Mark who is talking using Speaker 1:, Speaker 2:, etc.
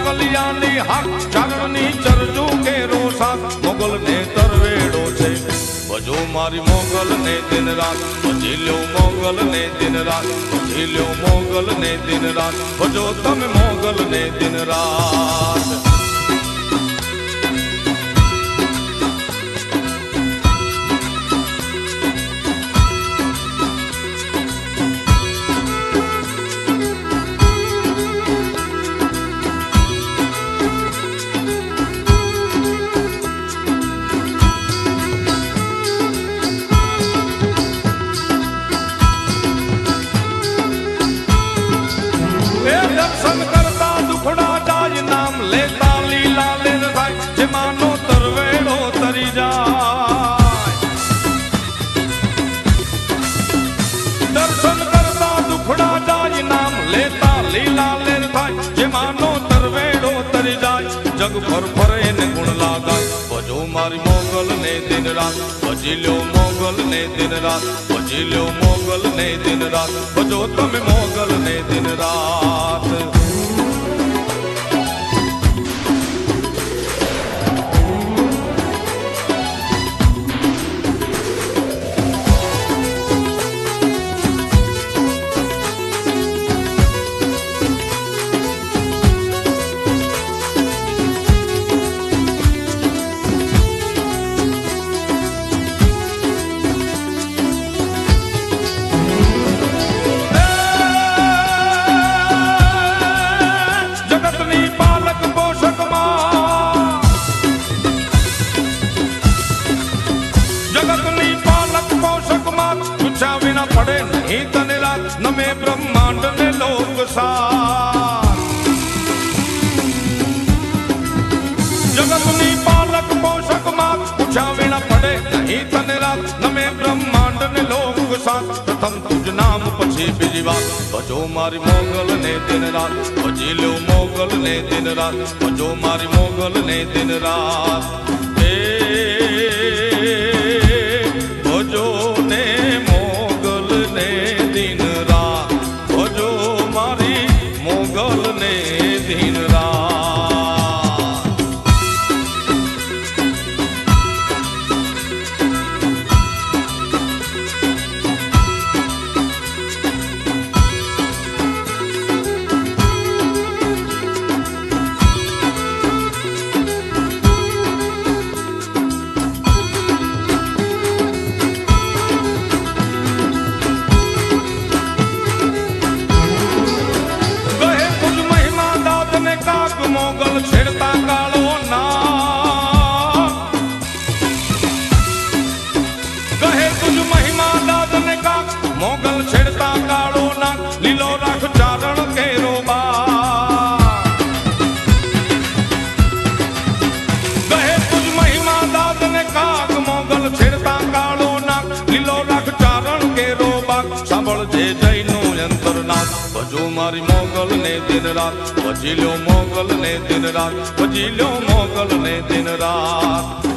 Speaker 1: મોગલિયાની હાક ચારણની ચરજુ કેરો સાથ મોગલ ને તરવેડો છે ભજો મારી મોગલ ને દિન રાત ભજી લ્યો મોગલ ને દિન રાત ભજી લ્યો મોગલ ને દિન રાત ભજો તમે મોગલ ને દિન રાત દર્શન કરતા દુખડા જાય નામ લેતા લીલા લેર થાય જે માનો તરવેડો તરી જાય દર્શન કરતા દુખડા જાય નામ લેતા લીલા લેર થાય જે માનો તરવેડો તરી જાય જગ ફર ફરે ને ગુણ લાગાય ભજો મારી મોગલ ને દિન રાત ભજી લ્યો મોગલ ને દિન રાત ભજી લ્યો મોગલ ને દિન રાત ભજો તમે મોગલ ને દિન રાત પડે નહીં તને રાત નમે બ્રહ્માંડ ને લોક સાર જગતની પાલક પોષક માં પૂછા વિના પડે નહીં તને રાત નમે બ્રહ્માંડ ને લોક સાર પ્રથમ તુજ નામ પછી બીજી વાત ભજો મારી મોગલ ને દિન રાત ભજી લ્યો મોગલ ને દિન રાત ભજો મારી મોગલ ને દિન રાત ભજો ને દિન રાત ભજો મારી મોગલ ને દિન રાત મોગલ છેડતા કાળો ના કહે તુજ મહિમા દાદ ને કાક મોગલ છેડતા કાળો ના લીલો રાખ ચારણ કેરો બા કહે તુજ મહિમા દાદ ને કાક મોગલ છેડતા કાળો ના લીલો રાખ ચારણ કેરો બા સાંભળજે જયનું અંતરનાથ ભજો મારી મોગલ ને દિન રાત ભજી લ્યો મોગલ ને દિન રાત ભજી લ્યો મોગલ ને દિન રાત